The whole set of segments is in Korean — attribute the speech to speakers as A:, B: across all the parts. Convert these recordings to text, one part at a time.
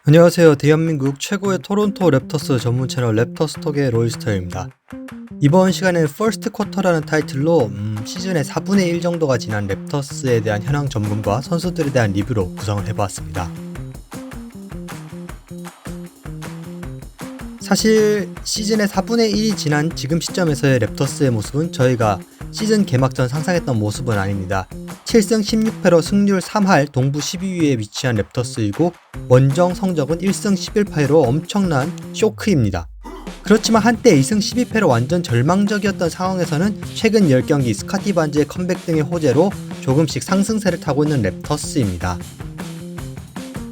A: 안녕하세요. 대한민국 최고의 토론토 랩터스 전문 채널 랩터스톡의 로이스터입니다. 이번 시간에는 퍼스트 쿼터라는 타이틀로 시즌의 4분의 1 정도가 지난 랩터스에 대한 현황 점검과 선수들에 대한 리뷰로 구성을 해보았습니다. 사실 시즌의 4분의 1이 지난 지금 시점에서의 랩터스의 모습은 저희가 시즌 개막 전 상상했던 모습은 아닙니다. 7승 16패로 승률 3할 동부 12위에 위치한 랩터스이고 원정 성적은 1승 11패로 엄청난 쇼크입니다. 그렇지만 한때 2승 12패로 완전 절망적이었던 상황에서는 최근 10경기 스카티 반즈의 컴백 등의 호재로 조금씩 상승세를 타고 있는 랩터스입니다.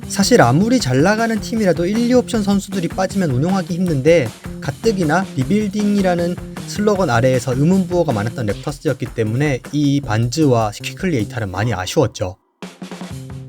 A: 사실 아무리 잘나가는 팀이라도 1, 2옵션 선수들이 빠지면 운용하기 힘든데 가뜩이나 리빌딩이라는 슬로건 아래에서 의문부호가 많았던 랩터스였기 때문에 이 반즈와 퀴클리 에이탈은 많이 아쉬웠죠.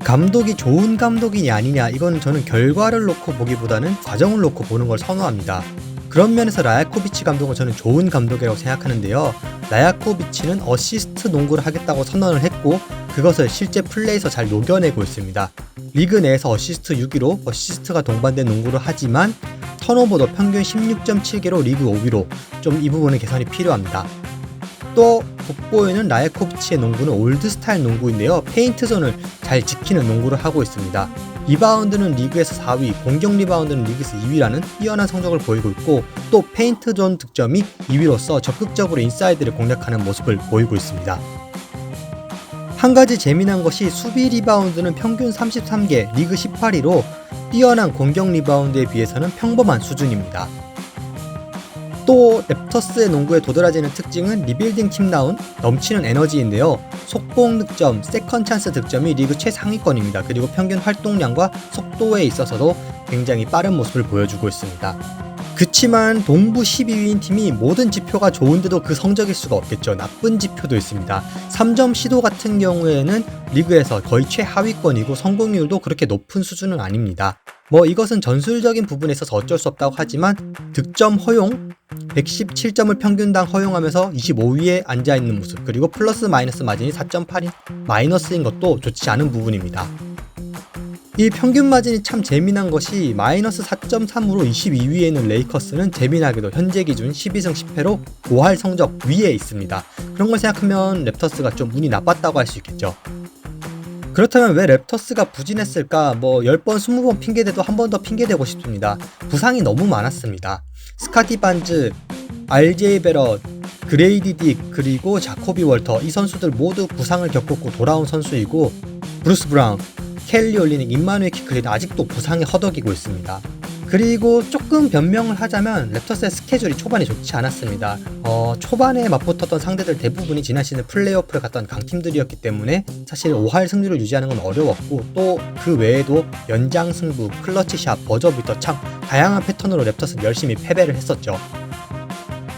A: 감독이 좋은 감독이냐 아니냐 이건 저는 결과를 놓고 보기보다는 과정을 놓고 보는 걸 선호합니다. 그런 면에서 라야코비치 감독은 저는 좋은 감독이라고 생각하는데요. 라야코비치는 어시스트 농구를 하겠다고 선언을 했고 그것을 실제 플레이에서 잘 녹여내고 있습니다. 리그 내에서 어시스트 6위로 어시스트가 동반된 농구를 하지만 턴오버도 평균 16.7개로 리그 5위로 좀 이 부분은 개선이 필요합니다. 또 돋보이는 라야코비치의 농구는 올드 스타일 농구인데요. 페인트 존을 잘 지키는 농구를 하고 있습니다. 리바운드는 리그에서 4위, 공격 리바운드는 리그에서 2위라는 뛰어난 성적을 보이고 있고 또 페인트 존 득점이 2위로서 적극적으로 인사이드를 공략하는 모습을 보이고 있습니다. 한 가지 재미난 것이 수비 리바운드는 평균 33개, 리그 18위로 뛰어난 공격 리바운드에 비해서는 평범한 수준입니다. 또 랩터스의 농구에 도드라지는 특징은 리빌딩 팀다운 넘치는 에너지인데요. 속공 득점, 세컨 찬스 득점이 리그 최상위권입니다. 그리고 평균 활동량과 속도에 있어서도 굉장히 빠른 모습을 보여주고 있습니다. 그치만 동부 12위인 팀이 모든 지표가 좋은데도 그 성적일 수가 없겠죠. 나쁜 지표도 있습니다. 3점 시도 같은 경우에는 리그에서 거의 최하위권이고 성공률도 그렇게 높은 수준은 아닙니다. 이것은 전술적인 부분에 있어서 어쩔 수 없다고 하지만 득점 허용 117점을 평균당 허용하면서 25위에 앉아있는 모습 그리고 플러스 마이너스 마진이 4.8인 마이너스인 것도 좋지 않은 부분입니다. 이 평균 마진이 참 재미난 것이 마이너스 4.3으로 22위에 있는 레이커스는 재미나게도 현재 기준 12승 10패로 5할 성적 위에 있습니다. 그런 걸 생각하면 랩터스가 좀 운이 나빴다고 할 수 있겠죠. 그렇다면 왜 랩터스가 부진했을까? 10번 20번 핑계대도 한 번 더 핑계대고 싶습니다. 부상이 너무 많았습니다. 스카티 반즈, RJ 베럿, 그레이디 딕 그리고 자코비 월터 이 선수들 모두 부상을 겪었고 돌아온 선수이고 브루스 브라운, 켈리 올리닉, 임마누엘 퀴클리는 아직도 부상에 허덕이고 있습니다. 그리고 조금 변명을 하자면 랩터스의 스케줄이 초반에 좋지 않았습니다. 초반에 맞붙었던 상대들 대부분이 지난 시즌 플레이오프를 갔던 강팀들이었기 때문에 사실 5할 승률을 유지하는 건 어려웠고 또 그 외에도 연장 승부, 클러치샷, 버저비터 참 다양한 패턴으로 랩터스는 열심히 패배를 했었죠.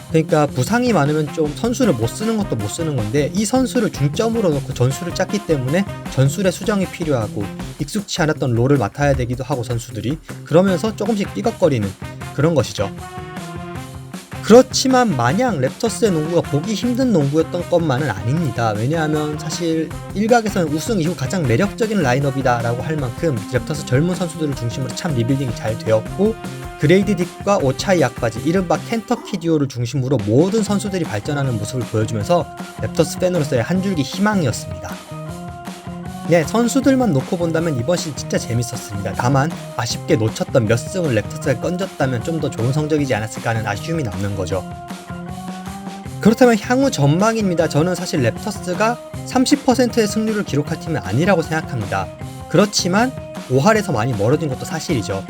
A: 그러니까 부상이 많으면 좀 선수를 못 쓰는 것도 못 쓰는 건데 이 선수를 중점으로 놓고 전술을 짰기 때문에 전술의 수정이 필요하고 익숙치 않았던 롤을 맡아야 되기도 하고 선수들이 그러면서 조금씩 삐걱거리는 그런 것이죠. 그렇지만 마냥 랩터스의 농구가 보기 힘든 농구였던 것만은 아닙니다. 왜냐하면 사실 일각에서는 우승 이후 가장 매력적인 라인업이다 라고 할 만큼 랩터스 젊은 선수들을 중심으로 참 리빌딩이 잘 되었고 그레이디 딕과 오차이 약바지 이른바 켄터키 듀오를 중심으로 모든 선수들이 발전하는 모습을 보여주면서 랩터스 팬으로서의 한 줄기 희망이었습니다. 네, 선수들만 놓고 본다면 이번 시즌 진짜 재밌었습니다. 다만 아쉽게 놓쳤던 몇 승을 랩터스가 건졌다면 좀 더 좋은 성적이지 않았을까 하는 아쉬움이 남는 거죠. 그렇다면 향후 전망입니다. 저는 사실 랩터스가 30%의 승률을 기록할 팀은 아니라고 생각합니다. 그렇지만 5할에서 많이 멀어진 것도 사실이죠.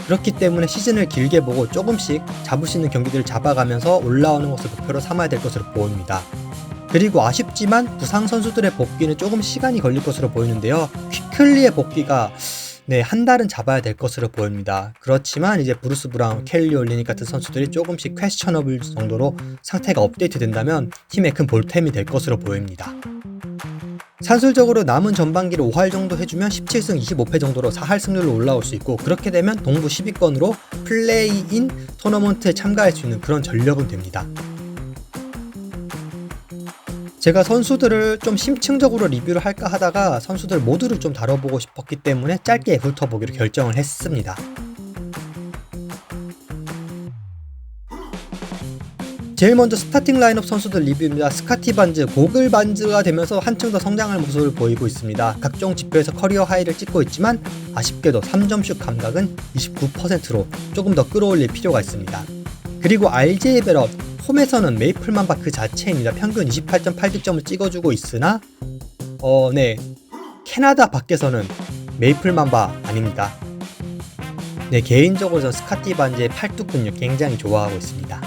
A: 그렇기 때문에 시즌을 길게 보고 조금씩 잡을 수 있는 경기들을 잡아가면서 올라오는 것을 목표로 삼아야 될 것으로 보입니다. 그리고 아쉽지만 부상 선수들의 복귀는 조금 시간이 걸릴 것으로 보이는데요. 퀴클리의 복귀가 한 달은 잡아야 될 것으로 보입니다. 그렇지만 이제 브루스 브라운, 켈리 올리닉 같은 선수들이 조금씩 퀘스처너블 정도로 상태가 업데이트 된다면 팀에 큰 볼템이 될 것으로 보입니다. 산술적으로 남은 전반기를 5할 정도 해주면 17승 25패 정도로 4할 승률로 올라올 수 있고 그렇게 되면 동부 10위권으로 플레이인 토너먼트에 참가할 수 있는 그런 전력은 됩니다. 제가 선수들을 좀 심층적으로 리뷰를 할까 하다가 선수들 모두를 좀 다뤄보고 싶었기 때문에 짧게 훑어보기로 결정을 했습니다. 제일 먼저 스타팅 라인업 선수들 리뷰입니다. 스카티 반즈, 고글 반즈가 되면서 한층 더 성장할 모습을 보이고 있습니다. 각종 지표에서 커리어 하이를 찍고 있지만 아쉽게도 3점슛 감각은 29%로 조금 더 끌어올릴 필요가 있습니다. 그리고 RJ 베럿, 홈에서는 메이플 맘바 그 자체입니다. 평균 28.8득점을 찍어주고 있으나 캐나다 밖에서는 메이플 맘바 아닙니다. 개인적으로 전 스카티 반즈의 팔뚝 근육 굉장히 좋아하고 있습니다.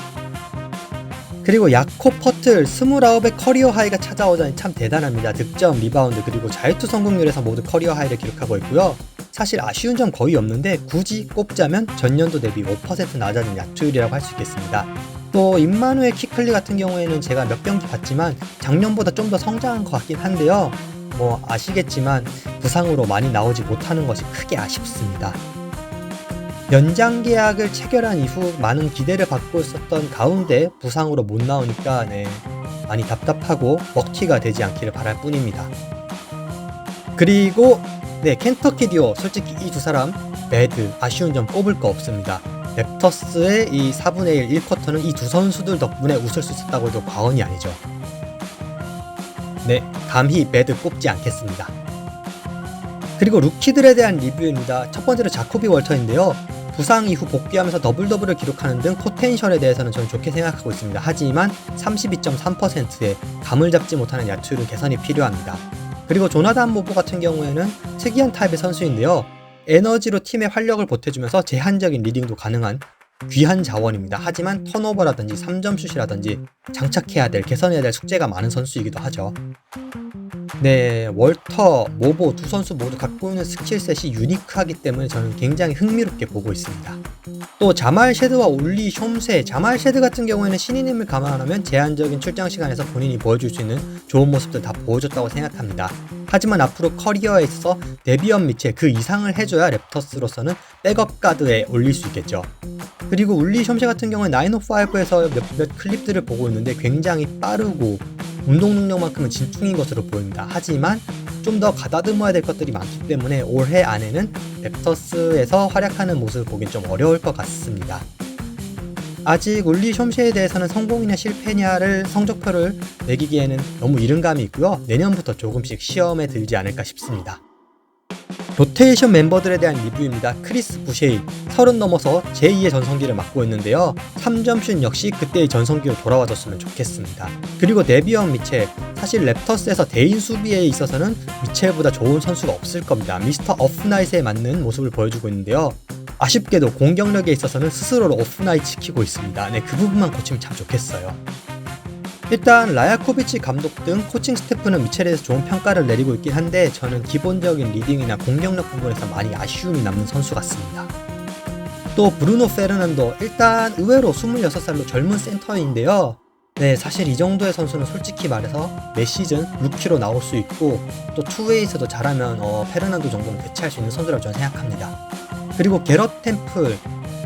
A: 그리고 야코 퍼틀 29의 커리어 하이가 찾아오자니 참 대단합니다. 득점, 리바운드, 그리고 자유투 성공률에서 모두 커리어 하이를 기록하고 있고요. 사실 아쉬운 점 거의 없는데 굳이 꼽자면 전년도 대비 5% 낮아진 야투율이라고 할 수 있겠습니다. 또 임마누엘 키클리 같은 경우에는 제가 몇 경기 봤지만 작년보다 좀 더 성장한 것 같긴 한데요. 아시겠지만 부상으로 많이 나오지 못하는 것이 크게 아쉽습니다. 연장 계약을 체결한 이후 많은 기대를 받고 있었던 가운데 부상으로 못 나오니까 많이 답답하고 먹튀가 되지 않기를 바랄 뿐입니다. 그리고 켄터키 듀오, 솔직히 이 두 사람 매드 아쉬운 점 꼽을 거 없습니다. 랩터스의 이 4분의 1 1쿼터는 이 두 선수들 덕분에 웃을 수 있었다고 해도 과언이 아니죠. 감히 매드 꼽지 않겠습니다. 그리고 루키들에 대한 리뷰입니다. 첫 번째로 자코비 월터인데요. 부상 이후 복귀하면서 더블더블을 기록하는 등 포텐셜에 대해서는 저는 좋게 생각하고 있습니다. 하지만 32.3%의 감을 잡지 못하는 야투율은 개선이 필요합니다. 그리고 조나단 모보 같은 경우에는 특이한 타입의 선수인데요. 에너지로 팀의 활력을 보태주면서 제한적인 리딩도 가능한 귀한 자원입니다. 하지만 턴오버라든지 3점슛이라든지 장착해야 될, 개선해야 될 숙제가 많은 선수이기도 하죠. 월터, 모보 두 선수 모두 갖고 있는 스킬셋이 유니크하기 때문에 저는 굉장히 흥미롭게 보고 있습니다. 또 자말 셰드와 올리 숀세, 자말 셰드 같은 경우에는 신인임을 감안하면 제한적인 출장 시간에서 본인이 보여줄 수 있는 좋은 모습들 다 보여줬다고 생각합니다. 하지만 앞으로 커리어에 있어서 데비언 미첼 그 이상을 해줘야 랩터스로서는 백업 가드에 올릴 수 있겠죠. 그리고 울리 숀세 같은 경우는 905에서 몇 클립들을 보고 있는데 굉장히 빠르고 운동 능력만큼은 진충인 것으로 보입니다. 하지만 좀 더 가다듬어야 될 것들이 많기 때문에 올해 안에는 랩터스에서 활약하는 모습을 보긴 좀 어려울 것 같습니다. 아직 울리 숀세에 대해서는 성공이냐 실패냐를 성적표를 매기기에는 너무 이른 감이 있고요. 내년부터 조금씩 시험에 들지 않을까 싶습니다. 로테이션 멤버들에 대한 리뷰입니다. 크리스 부셰이 30 넘어서 제2의 전성기를 맞고 있는데요. 3점슛 역시 그때의 전성기로 돌아와줬으면 좋겠습니다. 그리고 데비언 미첼, 사실 랩터스에서 대인 수비에 있어서는 미첼보다 좋은 선수가 없을 겁니다. 미스터 오프나잇에 맞는 모습을 보여주고 있는데요. 아쉽게도 공격력에 있어서는 스스로를 오프나잇 시키고 있습니다. 그 부분만 고치면 참 좋겠어요. 일단 라야코비치 감독 등 코칭 스태프는 미첼에 대해서 좋은 평가를 내리고 있긴 한데 저는 기본적인 리딩이나 공격력 부분에서 많이 아쉬움이 남는 선수 같습니다. 또 브루노 페르난도, 일단 의외로 26살로 젊은 센터인데요. 사실 이 정도의 선수는 솔직히 말해서 매 시즌 루키로 나올 수 있고 또 투웨이에서도 잘하면 페르난도 정도는 대체할 수 있는 선수라고 저는 생각합니다. 그리고 게럿 템플,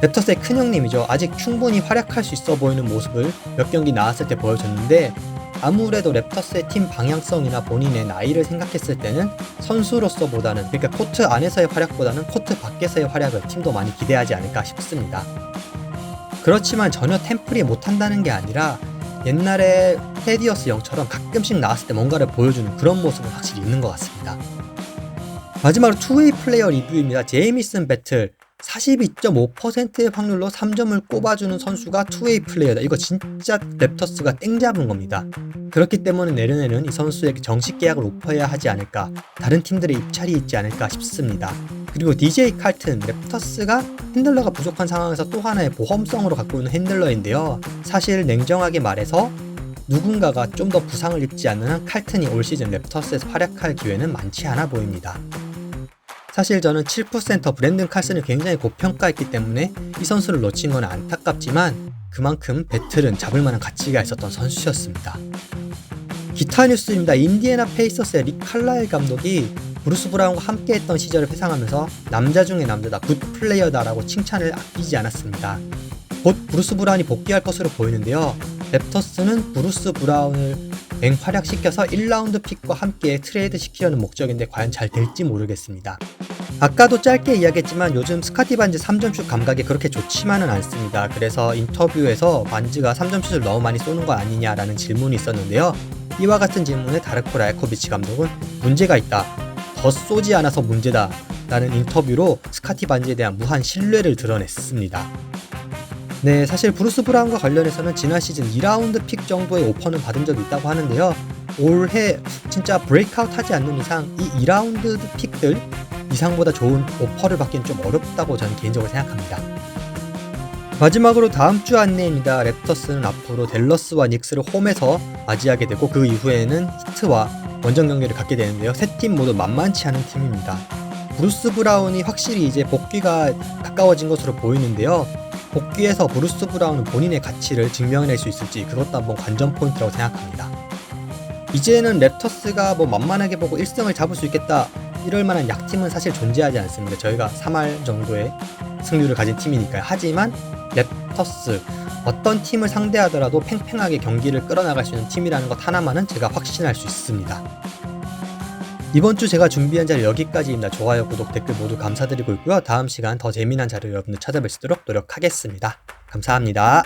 A: 랩터스의 큰형님이죠. 아직 충분히 활약할 수 있어 보이는 모습을 몇 경기 나왔을 때 보여줬는데 아무래도 랩터스의 팀 방향성이나 본인의 나이를 생각했을 때는 선수로서보다는, 그러니까 코트 안에서의 활약보다는 코트 밖에서의 활약을 팀도 많이 기대하지 않을까 싶습니다. 그렇지만 전혀 템플이 못한다는 게 아니라 옛날에 테디어스 영처럼 가끔씩 나왔을 때 뭔가를 보여주는 그런 모습은 확실히 있는 것 같습니다. 마지막으로 투웨이 플레이어 리뷰입니다. 제이미슨 배틀 42.5%의 확률로 3점을 꼽아주는 선수가 투웨이 플레이어다. 이거 진짜 랩터스가 땡 잡은 겁니다. 그렇기 때문에 내년에는 이 선수에게 정식 계약을 오퍼해야 하지 않을까, 다른 팀들의 입찰이 있지 않을까 싶습니다. 그리고 DJ 칼튼, 랩터스가 핸들러가 부족한 상황에서 또 하나의 보험성으로 갖고 있는 핸들러인데요. 사실 냉정하게 말해서 누군가가 좀 더 부상을 입지 않는 한 칼튼이 올 시즌 랩터스에서 활약할 기회는 많지 않아 보입니다. 사실 저는 7%센터 브랜든 칼슨을 굉장히 고평가했기 때문에 이 선수를 놓친 건 안타깝지만 그만큼 배틀은 잡을 만한 가치가 있었던 선수였습니다. 기타 뉴스입니다. 인디애나 페이서스의 릭 칼라일 감독이 브루스 브라운과 함께했던 시절을 회상하면서 남자 중에 남자다, 굿 플레이어다라고 칭찬을 아끼지 않았습니다. 곧 브루스 브라운이 복귀할 것으로 보이는데요. 랩터스는 브루스 브라운을 맹활약시켜서 1라운드 픽과 함께 트레이드 시키려는 목적인데 과연 잘 될지 모르겠습니다. 아까도 짧게 이야기했지만 요즘 스카티 반즈 3점슛 감각이 그렇게 좋지만은 않습니다. 그래서 인터뷰에서 반즈가 3점슛을 너무 많이 쏘는 거 아니냐라는 질문이 있었는데요. 이와 같은 질문에 다르코 라야코비치 감독은 문제가 있다. 더 쏘지 않아서 문제다. 라는 인터뷰로 스카티 반즈에 대한 무한 신뢰를 드러냈습니다. 네, 사실 브루스 브라운과 관련해서는 지난 시즌 2라운드 픽 정도의 오퍼는 받은 적이 있다고 하는데요. 올해 진짜 브레이크아웃 하지 않는 이상 이 2라운드 픽들 이상보다 좋은 오퍼를 받기는 좀 어렵다고 저는 개인적으로 생각합니다. 마지막으로 다음 주 안내입니다. 랩터스는 앞으로 댈러스와 닉스를 홈에서 맞이하게 되고 그 이후에는 히트와 원정 경기를 갖게 되는데요. 세 팀 모두 만만치 않은 팀입니다. 브루스 브라운이 확실히 이제 복귀가 가까워진 것으로 보이는데요. 복귀해서 브루스 브라운은 본인의 가치를 증명해낼 수 있을지 그것도 한번 관전 포인트라고 생각합니다. 이제는 랩터스가 만만하게 보고 1승을 잡을 수 있겠다 이럴 만한 약팀은 사실 존재하지 않습니다. 저희가 3할 정도의 승률을 가진 팀이니까요. 하지만 랩터스 어떤 팀을 상대하더라도 팽팽하게 경기를 끌어나갈 수 있는 팀이라는 것 하나만은 제가 확신할 수 있습니다. 이번 주 제가 준비한 자료 여기까지입니다. 좋아요, 구독, 댓글 모두 감사드리고 있고요. 다음 시간 더 재미난 자료 여러분들 찾아뵐 수 있도록 노력하겠습니다. 감사합니다.